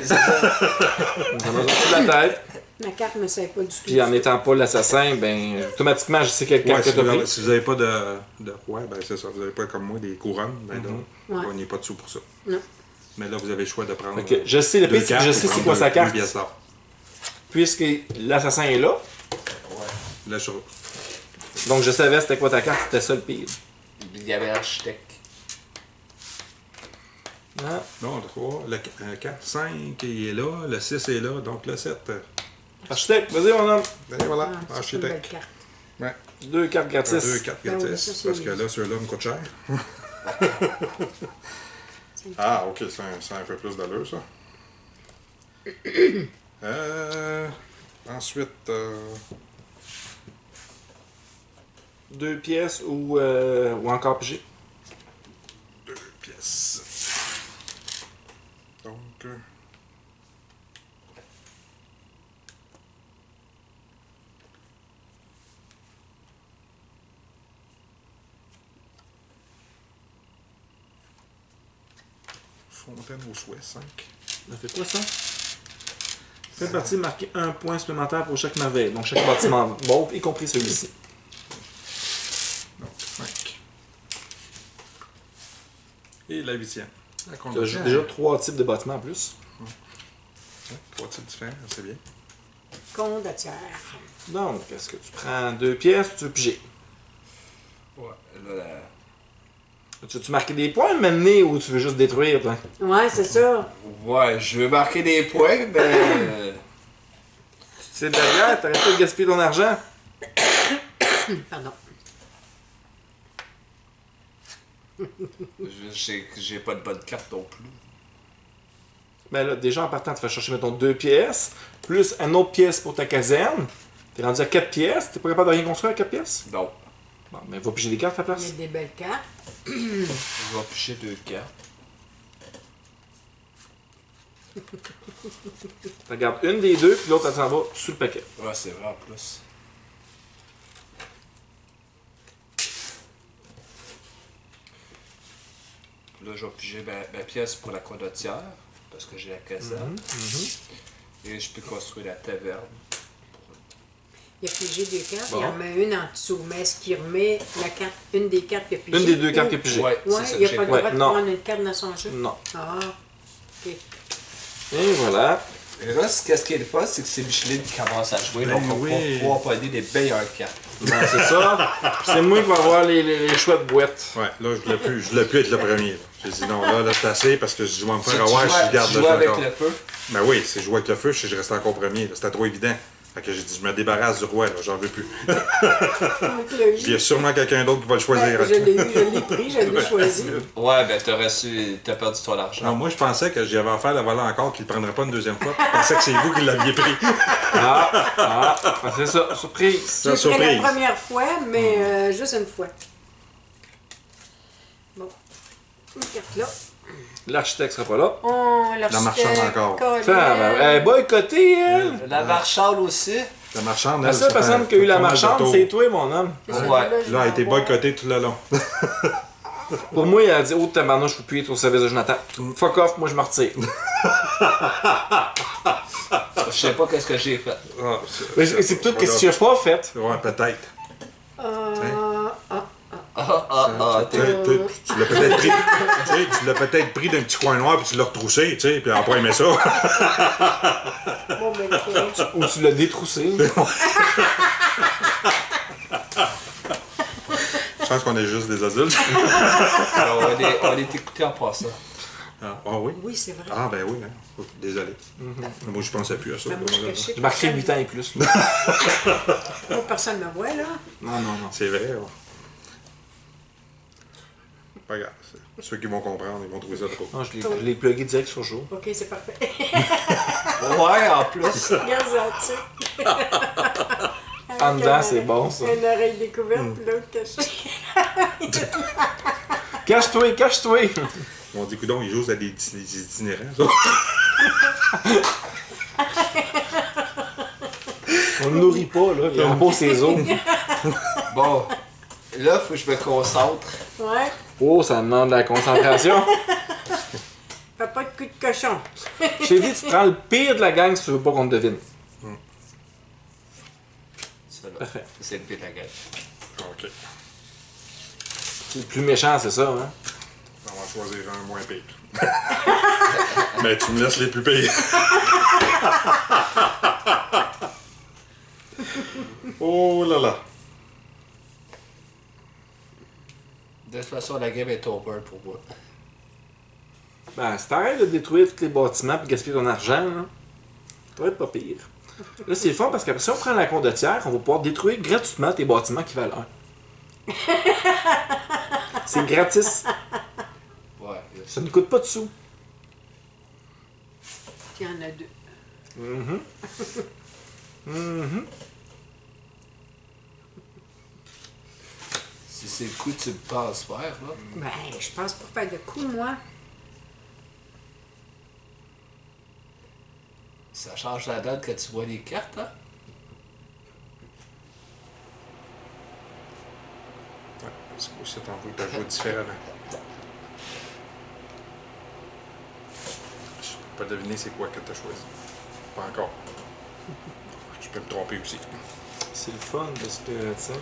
S1: Ça m'a sorti de la tête.
S2: Ma carte ne sait pas du tout.
S1: Puis en n'étant pas l'assassin, ben, automatiquement, je sais quelle
S4: Ouais,
S1: carte
S4: si,
S1: que t'as
S4: vous avez,
S1: pris.
S4: si vous n'avez pas de roi, ben c'est ça. Vous n'avez pas comme moi des couronnes, ben là,
S2: Ouais.
S4: on n'est pas dessous pour ça.
S2: Non.
S4: Mais là, vous avez le choix de prendre.
S1: Fait que je sais, le
S4: deux
S1: pire, c'est que je
S4: cartes
S1: sais
S4: ou
S1: c'est
S4: prendre
S1: quoi sa
S4: deux
S1: carte.
S4: pièces d'or.
S1: Puisque l'assassin est là,
S4: Là, je...
S1: donc je savais c'était quoi ta carte, c'était ça le pire.
S3: Il y avait l'architecte.
S1: Ah,
S4: Non, le 3, le 4, 5, il est là, le 6 est là, donc le 7.
S1: architecte, vas-y mon homme.
S4: Ben voilà,
S2: Ah, c'est une belle
S4: architecte.
S2: carte.
S4: Ouais.
S1: 2 cartes gratis.
S4: 2, 4
S2: Ben oui,
S4: gratis.
S2: ça, c'est
S4: Parce
S2: oui.
S4: que là, ceux-là me coûtent cher. Ah, ok, ça a un peu plus d'allure, ça. Ensuite,
S1: 2 pièces ou encore pigé.
S4: 2 pièces. Donc, fontaine au souhait, 5.
S1: Ça fait quoi ça? Faites partie marquer un point supplémentaire pour chaque merveille, donc chaque bâtiment bon, y compris celui-ci.
S4: Donc, 5. Et la 8e. La
S1: Tu as
S4: condamnation.
S1: déjà 3 types de bâtiments en plus.
S4: 3 types différents, c'est bien.
S2: Condottière.
S1: Donc, est-ce que tu prends 2 pièces ou tu veux piger?
S3: Ouais, là,
S1: Tu veux-tu marquer des points maintenant ou tu veux juste détruire, toi?
S2: Ouais, c'est ça.
S3: ouais, je veux marquer des points, mais.
S1: Tu sais derrière, t'arrêtes pas de gaspiller ton argent.
S2: Pardon.
S3: J'ai pas de bonne carte non plus.
S1: Ben là, déjà en partant, tu vas chercher, mettons, 2 pièces, plus une autre pièce pour ta caserne. T'es rendu à 4 pièces. T'es pas capable de rien construire à 4 pièces?
S3: Non.
S1: Bon, mais va piger des cartes à la
S2: Il y a
S1: place.
S2: des belles cartes.
S3: Je vais picher 2 cartes.
S1: Regarde une des deux, puis l'autre, elle s'en va sous le paquet.
S3: Ouais, c'est vrai en plus. Là, je vais piger ma pièce pour la condottière, parce que j'ai la cassette. Et je peux construire la taverne.
S2: Il a pigé des cartes,
S1: Bon.
S2: il en met une en dessous. Mais est-ce qu'il remet une des cartes qu'il a pigées?
S1: Une des deux cartes
S2: ou-
S1: qu'il a pigées.
S3: Ouais,
S2: Ouais,
S3: c'est ça
S2: il
S3: que
S2: n'a
S3: j'ai
S2: pas le
S3: fait.
S1: Ouais,
S2: droit de
S1: non.
S2: prendre une carte dans son jeu.
S1: Non.
S2: Ah, ok.
S1: Et voilà.
S3: Et là, qu'est-ce qui est le fun, c'est que c'est Micheline qui commence à jouer,
S4: Ben
S3: donc on
S4: oui.
S3: va pouvoir pogner des meilleures cartes.
S1: Ben, c'est ça. Puis c'est moi qui vais avoir les chouettes boîtes.
S4: Ouais, là, je voulais plus être le premier. là. J'ai dit non, là, c'est assez parce que je vais me
S3: Tu
S4: faire avoir si je garde
S3: joues
S4: le jeu
S3: avec
S4: encore.
S3: le feu.
S4: Ben oui, si je jouais avec le feu, je restais encore premier. là. C'était trop évident. Fait que j'ai dit, je me débarrasse du roi, là, j'en veux plus. Il y a sûrement quelqu'un d'autre qui va le choisir.
S2: Ben, je l'ai pris, je l'ai choisi.
S3: Ouais, ben t'as perdu ton argent.
S4: Non, moi, je pensais que j'y avais affaire à voler encore, qu'il ne le prendrait pas une deuxième fois. Je pensais que c'est vous qui l'aviez pris.
S1: Ah, c'est ça. Surprise.
S4: C'est
S2: J'ai
S4: une
S2: pris la
S4: surprise.
S2: première fois, mais juste une fois. Bon. Une carte là.
S1: L'architecte sera pas là.
S2: Oh,
S4: La marchande encore.
S1: Ça, elle est boycottée, elle.
S3: La marchande aussi.
S4: La marchande,
S1: La
S4: elle,
S1: seule
S4: ça
S1: personne
S4: fait
S1: qui a eu la
S4: pas mal de
S1: marchande,
S4: tours.
S1: c'est toi, mon homme.
S3: Ouais.
S4: Là, elle a été boycottée tout le long.
S1: Pour moi, elle a dit, oh, tabarnouche, je peux plus être au service de Jonathan. Fuck off, moi, je me retire.
S3: Je sais pas qu'est-ce que j'ai fait.
S4: Ah,
S1: Mais c'est peut-être que si tu n'as pas fait.
S4: Ouais, peut-être. Tu l'as peut-être pris. Tu l'as peut-être pris d'un petit coin noir puis tu l'as retroussé, tu sais, puis après aimé ça.
S2: Bon, ben, ok.
S1: Ou tu l'as détroussé.
S4: Je pense qu'on est juste des adultes.
S3: Alors, on est écouté en passant.
S4: Ah oui?
S2: Oui, c'est vrai.
S4: Ah ben oui, hein. Oh, désolé. Moi je pensais plus à ça.
S2: Ben, moi, je suis cachée.
S1: J'ai marqué 8 ans et plus. là.
S2: Moi, personne ne me voit, là.
S1: Non, non, non.
S4: C'est vrai. Ouais. Pas grave. Ceux qui vont comprendre, ils vont trouver ça trop.
S1: Non, je l'ai plugué direct sur jour.
S2: Ok, c'est parfait.
S3: Ouais, en plus.
S2: Regarde ça, tu sais.
S1: En dedans, c'est bon, ça.
S2: Une oreille découverte, puis l'autre cachée.
S1: Cache-toi, cache-toi.
S4: On dit, coudonc, ils jouent à des itinérants, ça.
S1: On le nourrit pas, là. Il a beau ses os.
S3: Bon, là, faut que je me concentre.
S2: Ouais.
S1: Oh, ça demande de la concentration.
S2: Fais pas de coup de cochon.
S1: Je t'ai dit, tu prends le pire de la gang si tu veux pas qu'on te devine.
S3: Ça, là,
S1: Parfait.
S3: c'est le pire de la gueule.
S4: OK.
S1: C'est le plus méchant, c'est ça, hein?
S4: On va choisir un moins pire. Mais tu me laisses les plus pires. Oh là là.
S3: De toute façon, la game est over pour moi.
S1: Ben, si t'arrêtes de détruire tous les bâtiments et gaspiller ton argent, là, ça va être pas pire. Là, c'est le fun parce qu'après, si on prend la condottière, on va pouvoir détruire gratuitement tes bâtiments qui valent 1. C'est gratis.
S3: Ouais.
S1: Ça ne coûte pas de sous.
S2: Il y en a deux.
S3: Si c'est le coup que tu me passes faire, là.
S2: Ben, je pense pas faire de coup, moi.
S3: Ça change la donne quand tu vois les cartes, hein?
S4: Ouais, parce que aussi, t'en veux pas jouer différemment. Je peux pas deviner c'est quoi que t'as choisi. Pas encore. Je peux me tromper aussi.
S1: C'est le fun parce que, tu sais.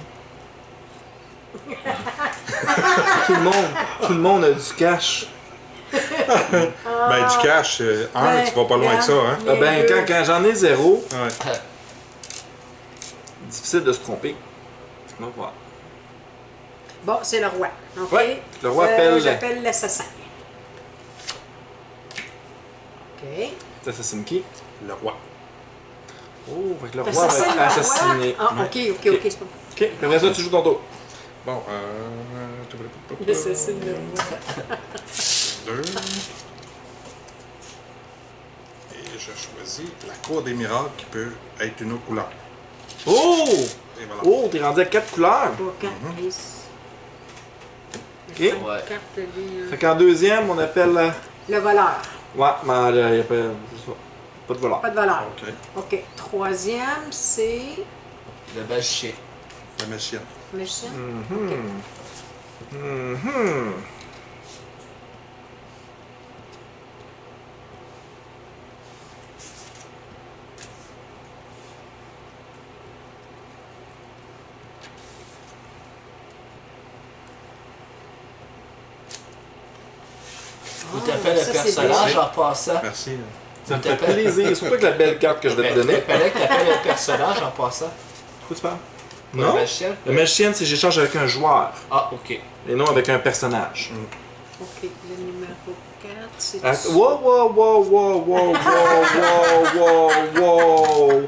S1: tout le monde a du cash.
S4: Ben, du cash,
S2: Ben,
S4: tu vas pas loin que ça, hein?
S1: Ah ben, quand j'en ai zéro,
S4: Ouais.
S1: difficile de se tromper. On va voir.
S2: Bon, c'est le roi. OK?
S1: Ouais, le roi appelle-
S2: J'appelle l'assassin. OK.
S1: T'assassines qui?
S4: Le roi.
S1: Oh, fait que le roi
S2: T'assassines
S1: va
S2: le
S1: être
S2: roi?
S1: assassiné.
S2: Ah, OK, c'est bon.
S1: Ok, puis après ça, tu joues ton tour.
S4: Bon,
S2: L'assassin le roi.
S4: 2. Et je choisis la cour des miracles qui peut être une autre couleur.
S1: Oh!
S4: Et voilà.
S1: Oh, t'es rendu à 4 couleurs.
S2: 3, 4,
S4: Mhm.
S2: 10.
S1: Ok.
S3: Ouais.
S2: Carte, lui,
S1: Fait qu'en deuxième, on appelle.
S2: le voleur.
S1: Ouais, mais il n'y a pas de voleur.
S2: Pas de voleur.
S4: OK.
S2: OK. Troisième, c'est
S3: Le magicien.
S4: La machine.
S2: magicien.
S1: Mhm.
S3: Ou t'appelles
S2: ça,
S3: le
S2: c'est
S3: personnage
S2: bien.
S3: en passant.
S4: Merci.
S1: Ça me fait plaisir, surtout avec la belle carte que je vais te donner.
S3: Fallait que t'appelles le personnage en passant.
S1: Quoi tu parles?
S3: Le
S1: Non?
S3: magicien.
S1: Le magicien, c'est j'échange avec un joueur
S3: Ah, ok.
S1: et non avec un personnage.
S2: OK. Le numéro 4, c'est...
S1: Wow, wow, wow, wow, wow, wow, wow, wow, wow.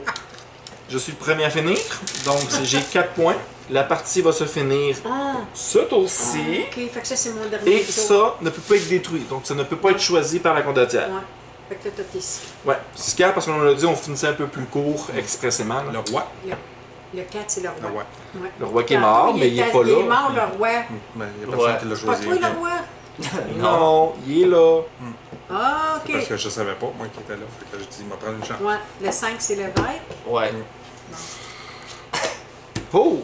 S1: Je suis le premier à finir, donc j'ai 4 points. La partie va se finir
S2: Ah!
S1: ce tour-ci.
S2: OK. Fait que ça, c'est mon dernier
S1: Et
S2: tour.
S1: ça ne peut pas être détruit, donc ça ne peut pas être choisi par la condottière.
S2: Ouais. Fait que là, t'as tes 6.
S1: Ouais, 6 cartes parce qu'on l'a dit, on finissait un peu plus court expressément. là.
S4: Le roi.
S2: Le 4, c'est le roi.
S4: Le roi.
S2: Ouais.
S1: Le roi qui est mort, mais il est pas
S2: Il est
S1: là.
S2: mort, le roi.
S4: Mais il n'y a personne
S3: Ouais.
S4: qui l'a
S2: C'est pas
S4: choisi.
S2: toi, le roi?
S1: Non, il est là.
S2: Ah, OK.
S4: Parce que je savais pas, moi, qui était là. Fait que je dis, il m'a prendre une chance.
S2: Ouais. Le 5, c'est l'évêque.
S3: Ouais.
S1: Oh!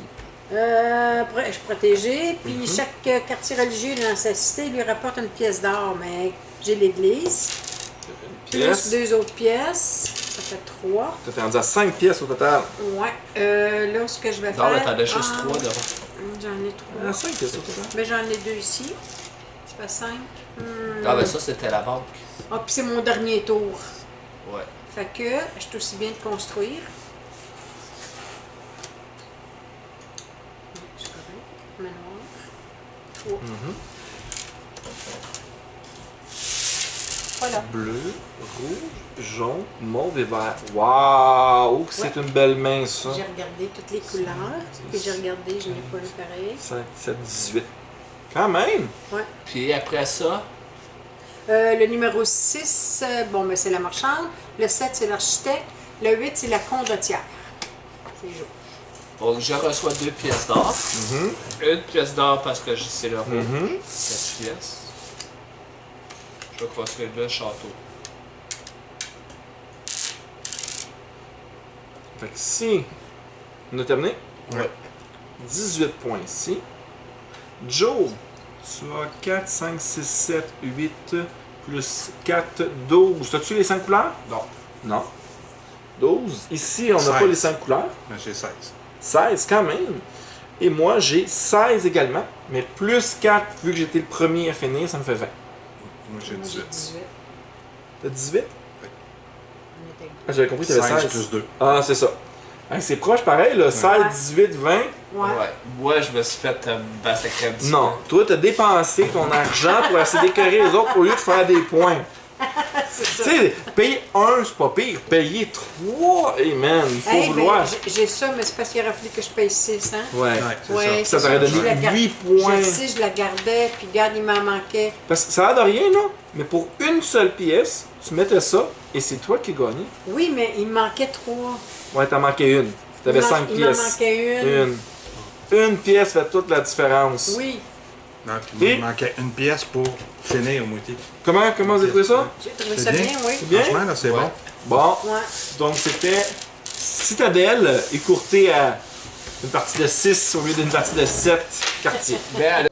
S2: Je suis protégé. Puis chaque quartier religieux dans sa cité lui rapporte une pièce d'or. Mais j'ai l'église. Plus
S1: Pièce.
S2: 2 autres pièces. Ça fait 3.
S1: T'as fait rendu à 5 pièces au total.
S2: Ouais. Là, ce que je vais
S3: Non, mais
S2: faire...
S3: t'en as juste 3 devant.
S2: J'en ai 3.
S1: 5 pièces au total.
S2: Mais j'en ai 2 ici. Ça fait 5.
S3: Ah, ben ça, c'était la banque.
S2: Ah, puis c'est mon dernier tour.
S3: Ouais.
S2: Fait que je suis aussi bien de construire. C'est correct. Manoir. 3. Voilà.
S1: Bleu, rouge, jaune, mauve et vert. Waouh! Que c'est une belle main, ça.
S2: J'ai regardé toutes les couleurs. Puis j'ai regardé, je n'ai pas vu pareil.
S1: 5, 7, 18. Quand même!
S2: Ouais.
S3: Puis après ça,
S2: Le numéro 6, bon, ben, c'est la marchande. Le 7, c'est l'architecte. Le 8, c'est la condottière. C'est jour.
S3: donc, je reçois 2 pièces d'or. Une pièce d'or parce que c'est le roi. 4 pièces. Je vais construire le château.
S1: Fait que si on a terminé,
S3: Ouais.
S1: 18 points ici. Joe, tu as 4, 5, 6, 7, 8, plus 4, 12. As-tu les 5 couleurs?
S3: Non.
S1: Non. 12. Ici, on n'a
S4: 16.
S1: pas les 5 couleurs.
S4: Mais j'ai 16.
S1: 16 quand même. Et moi, j'ai 16 également. Mais plus 4, vu que j'étais le premier à finir, ça me fait 20.
S4: Moi, j'ai
S2: Moi,
S4: 18.
S2: 18.
S1: T'as 18?
S2: On était...
S1: Ah, j'avais compris que t'avais
S4: 16
S1: 16.
S4: plus 2.
S1: Ah, c'est ça. Hein, c'est proche pareil, là. 16, 18, 20.
S2: Ouais.
S3: Ouais. Moi, je me suis fait massacrer un petit
S1: Non, toi, t'as dépensé ton argent pour essayer de décorer les autres au lieu de faire des points.
S2: C'est ça.
S1: Tu sais, payer 1, c'est pas pire. Payer 3, hey man, il faut
S2: Hey,
S1: vouloir.
S2: ben, j'ai ça, mais c'est parce qu'il aurait fallu que je paye 6, hein?
S1: Ouais.
S4: c'est
S2: Ouais,
S1: Ça
S2: c'est
S1: t'aurait
S2: je
S1: donné
S2: la garde-
S1: 8 points.
S2: Je sais, je la gardais, puis garde, il m'en manquait.
S1: Parce que ça a de rien, là. Mais pour une seule pièce, tu mettais ça et c'est toi qui gagnais.
S2: Oui, mais il me manquait 3.
S1: Ouais, t'en manquais une. T'avais 5
S2: Il m'en
S1: pièces.
S2: manquait une.
S1: Une pièce fait toute la différence.
S2: Oui,
S4: Non, puis
S1: Et-
S4: il manquait une pièce pour finir au moitié.
S1: Comment vous avez trouvé ça?
S2: j'ai trouvé
S4: C'est
S2: ça
S4: bien.
S2: bien, oui.
S1: Bien?
S4: Franchement, là, c'est
S3: Ouais.
S4: bon.
S1: Bon,
S2: Ouais.
S1: donc c'était Citadelle écourtée à une partie de 6 au lieu d'une partie de 7 quartiers.
S3: peu. Mais